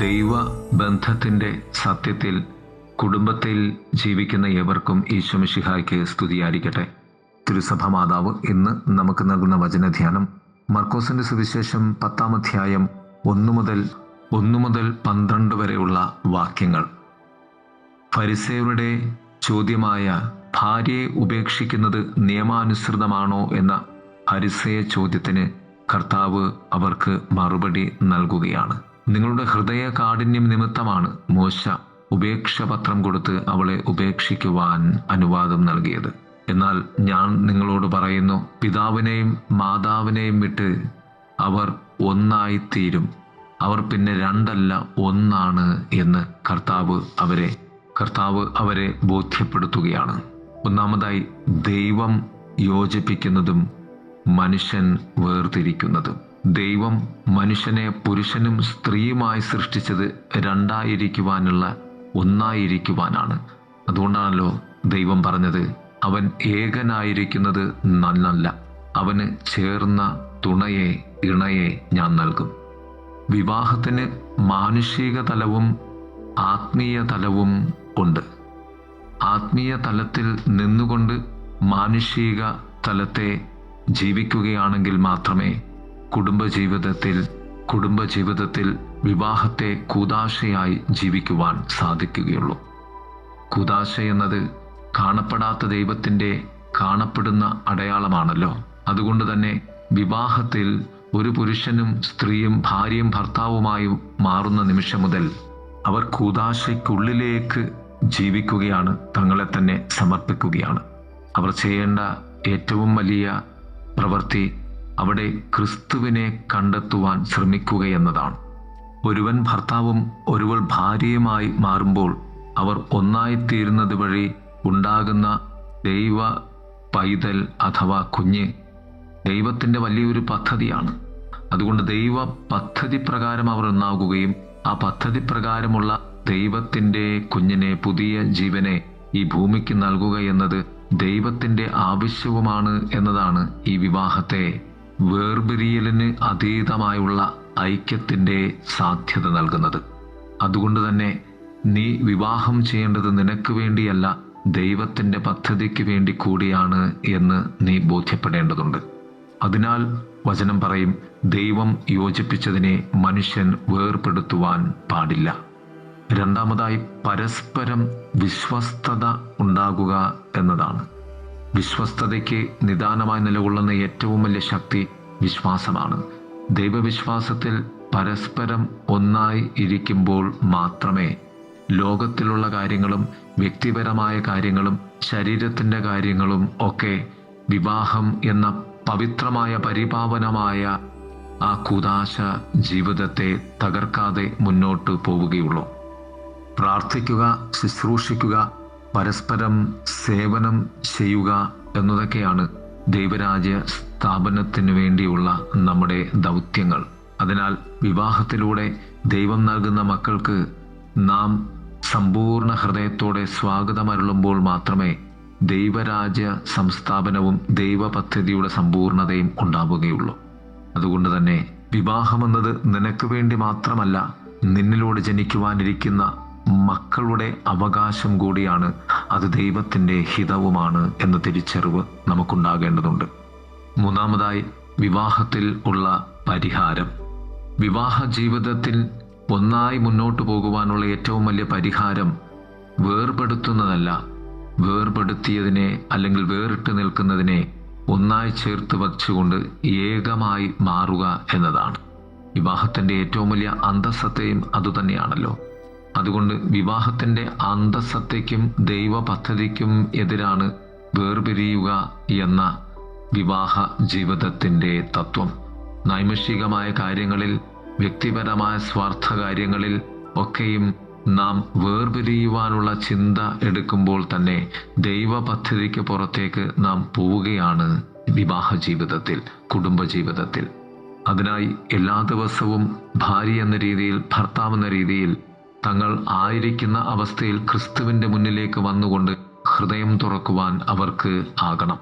ദൈവബന്ധത്തിൻ്റെ സത്യത്തിൽ കുടുംബത്തിൽ ജീവിക്കുന്ന ഏവർക്കും ഈശോമിശിഹായ്ക്ക് സ്തുതിയായിരിക്കട്ടെ. തിരുസഭ മാതാവ് ഇന്ന് നമുക്ക് നൽകുന്ന വചനധ്യാനം മർക്കോസിന്റെ സുവിശേഷം 10-ാം അധ്യായം 1 മുതൽ 12 വരെയുള്ള വാക്യങ്ങൾ. ഫരിസേയരുടെ ചോദ്യമായ ഭാര്യയെ ഉപേക്ഷിക്കുന്നത് നിയമാനുസൃതമാണോ എന്ന ഫരിസേയ ചോദ്യത്തിന് കർത്താവ് അവർക്ക് മറുപടി നൽകുകയാണ്. നിങ്ങളുടെ ഹൃദയ കാഠിന്യം നിമിത്തമാണ് മോശ ഉപേക്ഷാപത്രം കൊടുത്ത് അവളെ ഉപേക്ഷിക്കുവാൻ അനുവാദം നൽകിയത്. എന്നാൽ ഞാൻ നിങ്ങളോട് പറയുന്നു, പിതാവിനെയും മാതാവിനെയും വിട്ട് അവർ ഒന്നായിത്തീരും. അവർ പിന്നെ രണ്ടല്ല ഒന്നാണ് എന്ന് കർത്താവ് അവരെ ബോധ്യപ്പെടുത്തുകയാണ്. ഒന്നാമതായി, ദൈവം യോജിപ്പിക്കുന്നതും മനുഷ്യൻ വേർതിരിക്കുന്നതും. ദൈവം മനുഷ്യനെ പുരുഷനും സ്ത്രീയുമായി സൃഷ്ടിച്ചത് രണ്ടായിരിക്കുവാനുള്ള ഒന്നായിരിക്കുവാനാണ്. അതുകൊണ്ടാണല്ലോ ദൈവം പറഞ്ഞത്, അവൻ ഏകനായിരിക്കുന്നത് നന്നല്ല, അവന് ചേർന്ന ഇണയെ ഞാൻ നൽകും. വിവാഹത്തിന് മാനുഷിക തലവും ആത്മീയ തലവും ഉണ്ട്. ആത്മീയ തലത്തിൽ നിന്നുകൊണ്ട് മാനുഷിക തലത്തെ ജീവിക്കുകയാണെങ്കിൽ മാത്രമേ കുടുംബജീവിതത്തിൽ വിവാഹത്തെ കൂദാശയായി ജീവിക്കുവാൻ സാധിക്കുകയുള്ളൂ. കൂദാശ എന്നത് കാണപ്പെടാത്ത ദൈവത്തിൻ്റെ കാണപ്പെടുന്ന അടയാളമാണല്ലോ. അതുകൊണ്ട് തന്നെ വിവാഹത്തിൽ ഒരു പുരുഷനും സ്ത്രീയും ഭാര്യയും ഭർത്താവുമായി മാറുന്ന നിമിഷം മുതൽ അവർ കൂദാശയ്ക്കുള്ളിലേക്ക് ജീവിക്കുകയാണ്, തങ്ങളെ തന്നെ സമർപ്പിക്കുകയാണ്. അവർ ചെയ്യേണ്ട ഏറ്റവും വലിയ പ്രവൃത്തി അവിടെ ക്രിസ്തുവിനെ കണ്ടെത്തുവാൻ ശ്രമിക്കുകയെന്നതാണ്. ഒരുവൻ ഭർത്താവും ഒരുവൾ ഭാര്യയുമായി മാറുമ്പോൾ അവർ ഒന്നായിത്തീരുന്നത് വഴി ഉണ്ടാകുന്ന ദൈവ പൈതൽ അഥവാ കുഞ്ഞ് ദൈവത്തിൻ്റെ വലിയൊരു പദ്ധതിയാണ്. അതുകൊണ്ട് ദൈവ പദ്ധതി പ്രകാരം അവർ ഒന്നാകുകയും ആ പദ്ധതി പ്രകാരമുള്ള ദൈവത്തിൻ്റെ കുഞ്ഞിനെ, പുതിയ ജീവനെ ഈ ഭൂമിക്ക് നൽകുക എന്നത് ദൈവത്തിൻ്റെ ആവശ്യവുമാണ് എന്നതാണ് ഈ വിവാഹത്തെ വേർപിരിയലിന് അതീതമായുള്ള ഐക്യത്തിൻ്റെ സാധ്യത നൽകുന്നത്. അതുകൊണ്ട് തന്നെ നീ വിവാഹം ചെയ്യേണ്ടത് നിനക്ക് വേണ്ടിയല്ല, ദൈവത്തിൻ്റെ പദ്ധതിക്ക് വേണ്ടി കൂടിയാണ് എന്ന് നീ ബോധ്യപ്പെടേണ്ടതുണ്ട്. അതിനാൽ വചനം പറയും, ദൈവം യോജിപ്പിച്ചതിനെ മനുഷ്യൻ വേർപെടുത്തുവാൻ പാടില്ല. രണ്ടാമതായി, പരസ്പരം വിശ്വസ്തത ഉണ്ടാകുക എന്നതാണ്. വിശ്വസ്തതയ്ക്ക് നിദാനമായി നിലകൊള്ളുന്ന ഏറ്റവും വലിയ ശക്തി വിശ്വാസമാണ്. ദൈവവിശ്വാസത്തിൽ പരസ്പരം ഒന്നായി ഇരിക്കുമ്പോൾ മാത്രമേ ലോകത്തിലുള്ള കാര്യങ്ങളും വ്യക്തിപരമായ കാര്യങ്ങളും ശരീരത്തിൻ്റെ കാര്യങ്ങളും ഒക്കെ വിവാഹം എന്ന പവിത്രമായ പരിപാവനമായ ആ കൂദാശ ജീവിതത്തെ തകർക്കാതെ മുന്നോട്ട് പോവുകയുള്ളൂ. പ്രാർത്ഥിക്കുക, ശുശ്രൂഷിക്കുക, പരസ്പരം സേവനം ചെയ്യുക എന്നതൊക്കെയാണ് ദൈവരാജ്യ സ്ഥാപനത്തിന് വേണ്ടിയുള്ള നമ്മുടെ ദൗത്യങ്ങൾ. അതിനാൽ വിവാഹത്തിലൂടെ ദൈവം നൽകുന്ന മക്കൾക്ക് നാം സമ്പൂർണ്ണ ഹൃദയത്തോടെ സ്വാഗതമരുളുമ്പോൾ മാത്രമേ ദൈവരാജ്യ സംസ്ഥാപനവും ദൈവ പദ്ധതിയുടെ സമ്പൂർണതയും ഉണ്ടാവുകയുള്ളൂ. അതുകൊണ്ട് തന്നെ വിവാഹമെന്നത് നിനക്ക് വേണ്ടി മാത്രമല്ല, നിന്നിലൂടെ ജനിക്കുവാനിരിക്കുന്ന മക്കളുടെ അവകാശം കൂടിയാണ്. അത് ദൈവത്തിൻ്റെ ഹിതവുമാണ് എന്ന തിരിച്ചറിവ് നമുക്കുണ്ടാകേണ്ടതുണ്ട്. മൂന്നാമതായി, വിവാഹത്തിൽ ഉള്ള പരിഹാരം. വിവാഹ ജീവിതത്തിൽ ഒന്നായി മുന്നോട്ട് പോകുവാനുള്ള ഏറ്റവും വലിയ പരിഹാരം വേർപെടുത്തുന്നതല്ല, വേർപെടുത്തിയതിനെ അല്ലെങ്കിൽ വേറിട്ട് നിൽക്കുന്നതിനെ ഒന്നായി ചേർത്ത് വച്ചുകൊണ്ട് ഏകമായി മാറുക എന്നതാണ്. വിവാഹത്തിൻ്റെ ഏറ്റവും വലിയ അന്തസ്സത്തെയും അതുതന്നെയാണല്ലോ. അതുകൊണ്ട് വിവാഹത്തിൻ്റെ അന്തസ്സത്തയ്ക്കും ദൈവ പദ്ധതിക്കും എതിരാണ് വേർപിരിയുക എന്ന വിവാഹ ജീവിതത്തിൻ്റെ തത്വം. നൈമിഷികമായ കാര്യങ്ങളിൽ, വ്യക്തിപരമായ സ്വാർത്ഥ കാര്യങ്ങളിൽ ഒക്കെയും നാം വേർപിരിയുവാനുള്ള ചിന്ത എടുക്കുമ്പോൾ തന്നെ ദൈവ പദ്ധതിക്ക് പുറത്തേക്ക് നാം പോവുകയാണ് വിവാഹ ജീവിതത്തിൽ, കുടുംബജീവിതത്തിൽ. അതിനായി എല്ലാ ദിവസവും ഭാര്യ എന്ന രീതിയിൽ, ഭർത്താവ് എന്ന രീതിയിൽ തങ്ങൾ ആയിരിക്കുന്ന അവസ്ഥയിൽ ക്രിസ്തുവിൻ്റെ മുന്നിലേക്ക് വന്നുകൊണ്ട് ഹൃദയം തുറക്കുവാൻ അവർക്ക് ആകണം.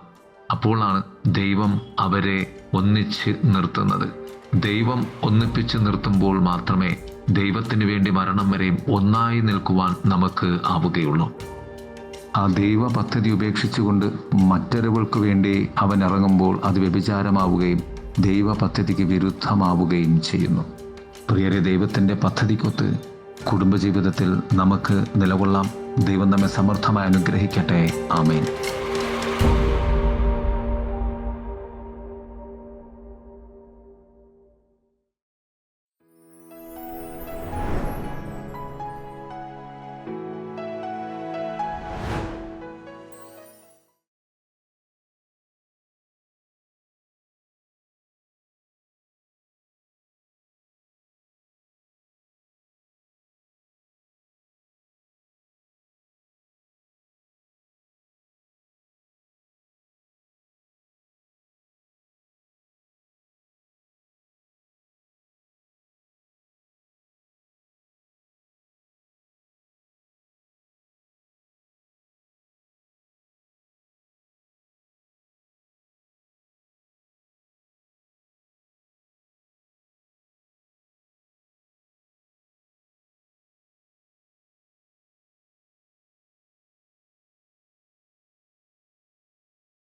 അപ്പോഴാണ് ദൈവം അവരെ ഒന്നിച്ച് നിർത്തുന്നത്. ദൈവം ഒന്നിപ്പിച്ച് നിർത്തുമ്പോൾ മാത്രമേ ദൈവത്തിന് വേണ്ടി മരണം വരെയും ഒന്നായി നിൽക്കുവാൻ നമുക്ക് ആവുകയുള്ളൂ. ആ ദൈവ പദ്ധതി ഉപേക്ഷിച്ചുകൊണ്ട് മറ്റൊരുവൾക്ക് വേണ്ടി അവൻ ഇറങ്ങുമ്പോൾ അത് വ്യഭിചാരമാവുകയും ദൈവ പദ്ധതിക്ക് വിരുദ്ധമാവുകയും ചെയ്യുന്നു. പ്രിയരെ, ദൈവത്തിൻ്റെ പദ്ധതിക്കൊത്ത് കുടുംബജീവിതത്തിൽ നമുക്ക് നിലകൊള്ളാം. ദൈവം നമ്മെ സമർത്ഥമായി അനുഗ്രഹിക്കട്ടെ. ആമേൻ.